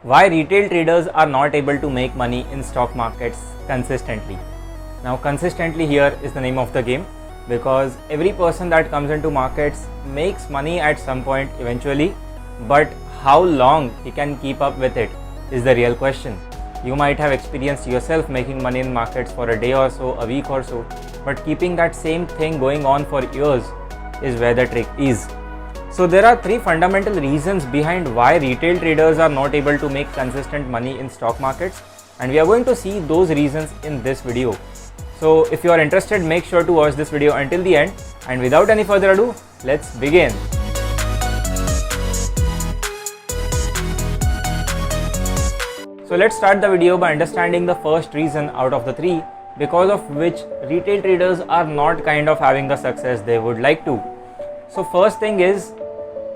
Why retail traders are not able to make money in stock markets consistently. Now consistently here is the name of the game, because every person that comes into markets makes money at some point eventually, but how long he can keep up with it is the real question. You might have experienced yourself making money in markets for a day or so, a week or so, but keeping that same thing going on for years is where the trick is. So there are three fundamental reasons behind why retail traders are not able to make consistent money in stock markets, and we are going to see those reasons in this video. So if you are interested, make sure to watch this video until the end, and without any further ado, let's begin. So let's start the video by understanding the first reason out of the three because of which retail traders are not kind of having the success they would like to. So first thing is,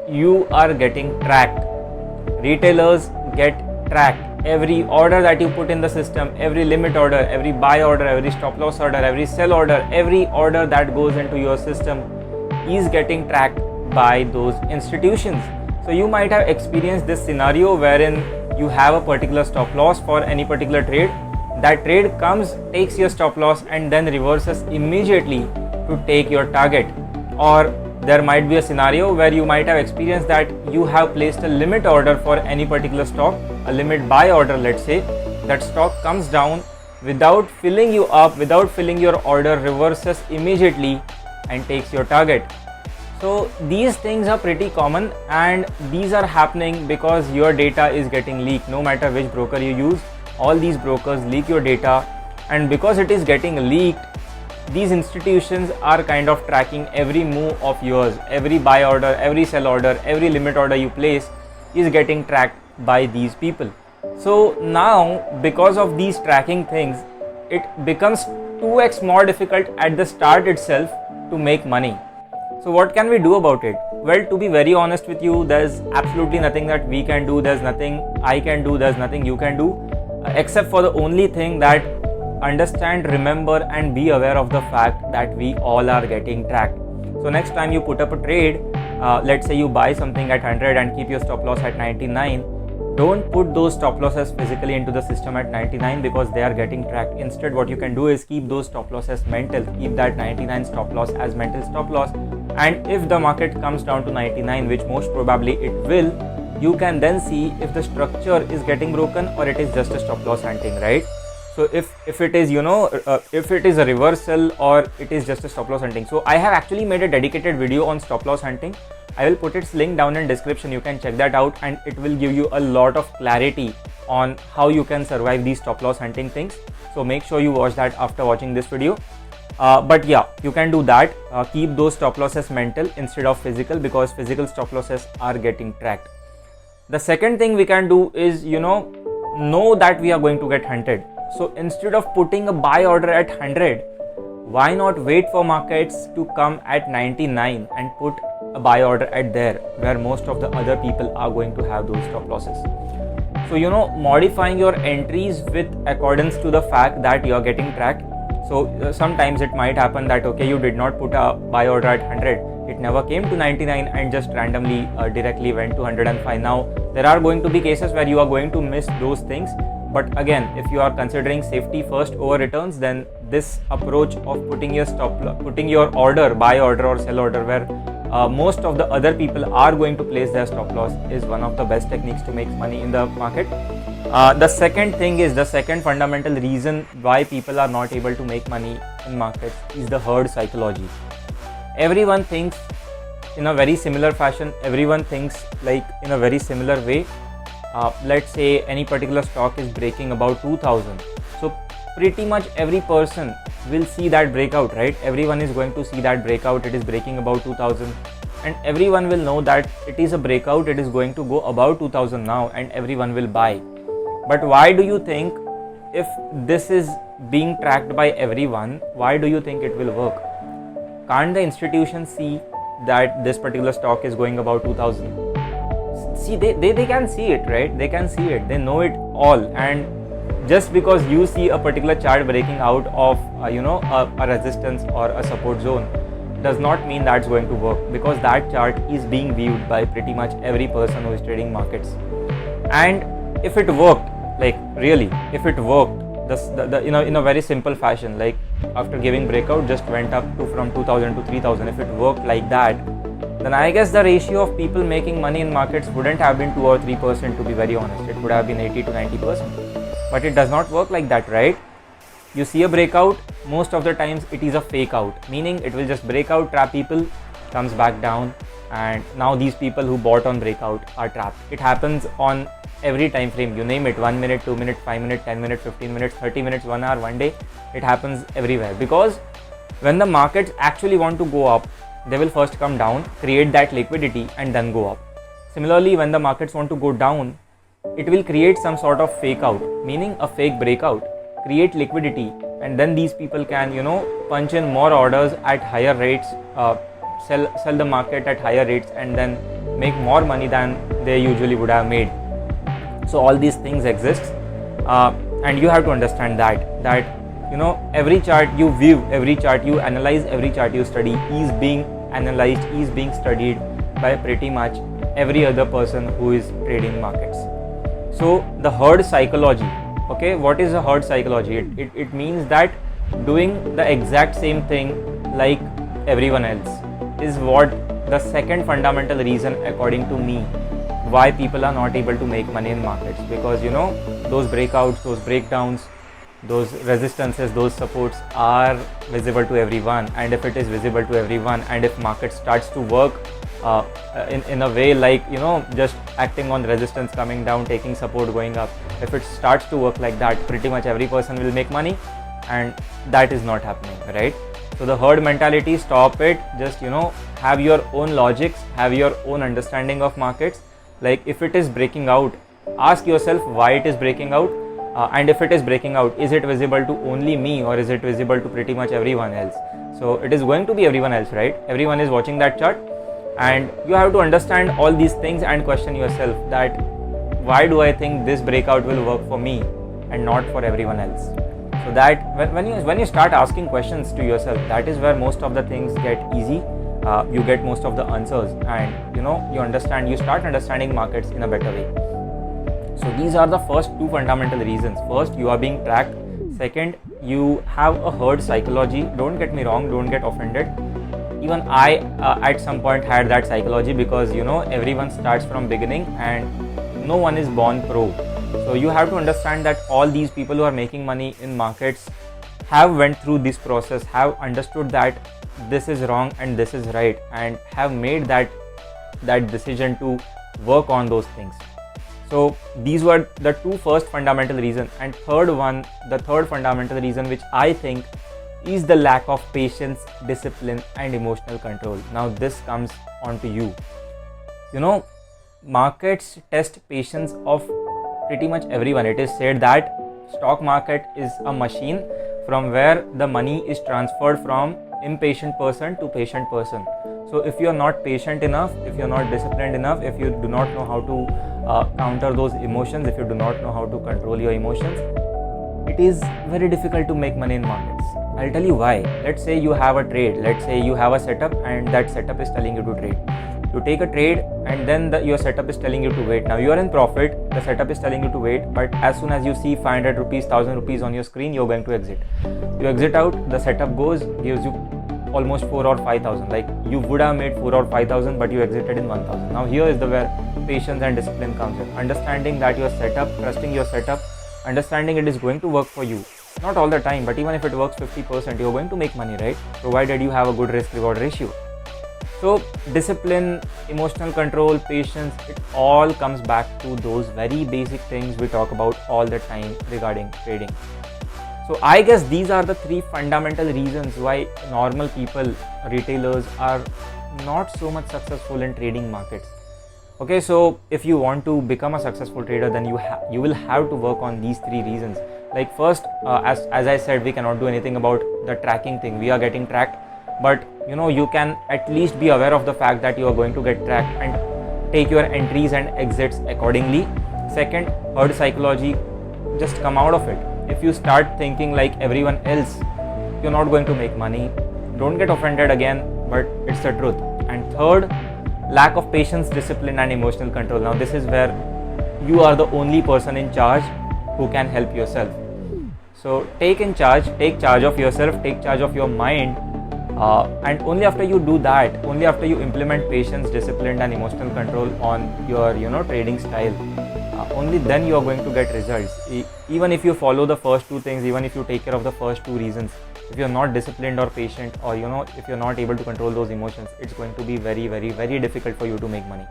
you are getting tracked. Retailers get tracked. Every order that you put in the system, every limit order, every buy order, every stop loss order, every sell order, every order that goes into your system is getting tracked by those institutions. So you might have experienced this scenario wherein you have a particular stop loss for any particular trade. That trade comes, takes your stop loss and then reverses immediately to take your target. Or there might be a scenario where you might have experienced that you have placed a limit order for any particular stock, a limit buy order, let's say. That stock comes down without filling you up, without filling your order, reverses immediately and takes your target. So these things are pretty common, and these are happening because your data is getting leaked. No matter which broker you use, all these brokers leak your data, and because it is getting leaked, these institutions are kind of tracking every move of yours. Every buy order, every sell order, every limit order you place is getting tracked by these people. So now, because of these tracking things, it becomes 2x more difficult at the start itself to make money. So what can we do about it? Well, to be very honest with you, there's absolutely nothing that we can do. There's nothing I can do. There's nothing you can do, except for the only thing that understand, remember and be aware of the fact that we all are getting tracked. So next time you put up a trade, let's say you buy something at 100 and keep your stop loss at 99, don't put those stop losses physically into the system at 99 because they are getting tracked. Instead, what you can do is keep those stop losses mental. Keep that 99 stop loss as mental stop loss, and if the market comes down to 99, which most probably it will, you can then see if the structure is getting broken or it is just a stop loss hunting, right? So if it is, if it is a reversal or it is just a stop loss hunting. So I have actually made a dedicated video on stop loss hunting. I will put its link down in description. You can check that out, and it will give you a lot of clarity on how you can survive these stop loss hunting things. So make sure you watch that after watching this video. But yeah, you can do that. Keep those stop losses mental instead of physical, because physical stop losses are getting tracked. The second thing we can do is, know that we are going to get hunted. So instead of putting a buy order at 100, why not wait for markets to come at 99 and put a buy order at there, where most of the other people are going to have those stop losses. So modifying your entries with accordance to the fact that you are getting tracked. So sometimes it might happen that okay, you did not put a buy order at 100, it never came to 99 and just randomly directly went to 105. Now there are going to be cases where you are going to miss those things. But again, if you are considering safety first over returns, then this approach of putting your order, buy order or sell order, where most of the other people are going to place their stop loss, is one of the best techniques to make money in the market. The second thing is, the second fundamental reason why people are not able to make money in markets is the herd psychology. Everyone thinks in a very similar fashion. Everyone thinks like in a very similar way. Let's say any particular stock is breaking about 2000. So pretty much every person will see that breakout, right? Everyone is going to see that breakout. It is breaking about 2000, and everyone will know that it is a breakout. It is going to go above 2000 now, and everyone will buy. But why do you think, if this is being tracked by everyone, why do you think it will work? Can't the institution see that this particular stock is going about 2000? See, they can see it, right? They can see it. They know it all. And just because you see a particular chart breaking out of a resistance or a support zone does not mean that's going to work, because that chart is being viewed by pretty much every person who is trading markets. And if it worked, like really, if it worked, in a very simple fashion, like after giving breakout just went up to from 2000 to 3000, if it worked like that, then I guess the ratio of people making money in markets wouldn't have been 2 or 3%, to be very honest. It would have been 80 to 90%. But it does not work like that, right? You see a breakout, most of the times it is a fake out, meaning it will just break out, trap people, comes back down, and now these people who bought on breakout are trapped. It happens on every time frame, you name it, 1 minute, 2 minutes, 5 minutes, 10 minutes, 15 minutes, 30 minutes, 1 hour, 1 day. It happens everywhere, because when the markets actually want to go up, they will first come down, create that liquidity, and then go up. Similarly, when the markets want to go down, it will create some sort of fake out, meaning a fake breakout, create liquidity, and then these people can, punch in more orders at higher rates, sell the market at higher rates, and then make more money than they usually would have made. So all these things exist, and you have to understand that every chart you view, every chart you analyze, every chart you study is being analyzed, is being studied by pretty much every other person who is trading markets. So the herd psychology, okay, what is a herd psychology? It means that doing the exact same thing like everyone else is what the second fundamental reason, according to me, why people are not able to make money in markets. Because those breakouts, those breakdowns, those resistances, those supports are visible to everyone, and if it is visible to everyone, and if market starts to work in a way like just acting on resistance, coming down, taking support, going up, if it starts to work like that, pretty much every person will make money, and that is not happening, right? So the herd mentality, stop it. Just have your own logics, have your own understanding of markets. Like if it is breaking out, ask yourself why it is breaking out, and if it is breaking out, is it visible to only me, or is it visible to pretty much everyone else? So it is going to be everyone else, right? Everyone is watching that chart, and you have to understand all these things and question yourself that why do I think this breakout will work for me and not for everyone else? So that when you start asking questions to yourself, that is where most of the things get easy. You get most of the answers, and you start understanding markets in a better way. So these are the first two fundamental reasons. First, you are being tracked. Second, you have a herd psychology. Don't get me wrong, don't get offended. Even I at some point had that psychology, because everyone starts from beginning and no one is born pro. So you have to understand that all these people who are making money in markets have went through this process, have understood that this is wrong and this is right, and have made that decision to work on those things. So these were the two first fundamental reasons. And the third fundamental reason, which I think is the lack of patience, discipline, and emotional control. Now this comes on to you. Markets test patience of pretty much everyone. It is said that stock market is a machine from where the money is transferred from impatient person to patient person. So if you are not patient enough, if you are not disciplined enough, if you do not know how to counter those emotions, if you do not know how to control your emotions, it is very difficult to make money in markets. I'll tell you why. Let's say you have a trade, let's say you have a setup, and that setup is telling you to trade. You take a trade, and then your setup is telling you to wait. Now you are in profit, the setup is telling you to wait, but as soon as you see 500 rupees, 1000 rupees on your screen, you're going to exit. You exit out, the setup gives you almost 4 or 5,000. Like you would have made 4 or 5,000, but you exited in 1,000. Now here is where patience and discipline comes in. Understanding that your setup, trusting your setup, understanding it is going to work for you. Not all the time, but even if it works 50%, you're going to make money, right? Provided you have a good risk-reward ratio. So discipline, emotional control, patience, it all comes back to those very basic things we talk about all the time regarding trading. So I guess these are the three fundamental reasons why normal people, retailers, are not so much successful in trading markets. Okay, so if you want to become a successful trader, then you will have to work on these three reasons. Like first, as I said, we cannot do anything about the tracking thing. We are getting tracked, but you can at least be aware of the fact that you are going to get tracked and take your entries and exits accordingly. Second, herd psychology, just come out of it. If you start thinking like everyone else, you're not going to make money. Don't get offended again, but it's the truth. And third, lack of patience, discipline, and emotional control. Now this is where you are the only person in charge who can help yourself. So take charge of yourself, take charge of your mind, and only after you do that, only after you implement patience, discipline and emotional control on your trading style, only then you are going to get results. Even if you follow the first two things, even if you take care of the first two reasons, if you're not disciplined or patient, or if you're not able to control those emotions, it's going to be very, very, very difficult for you to make money.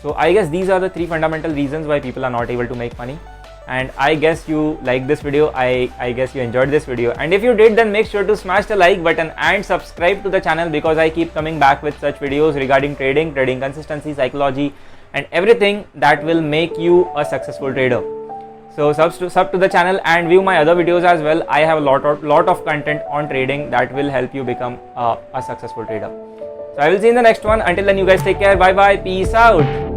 So I guess these are the three fundamental reasons why people are not able to make money. And I guess you liked this video. I guess you enjoyed this video, and if you did, then make sure to smash the like button and subscribe to the channel, because I keep coming back with such videos regarding trading consistency, psychology and everything that will make you a successful trader. So sub to the channel and view my other videos as well. I have a lot of content on trading that will help you become a successful trader. So I will see you in the next one. Until then, you guys take care. Bye bye. Peace out.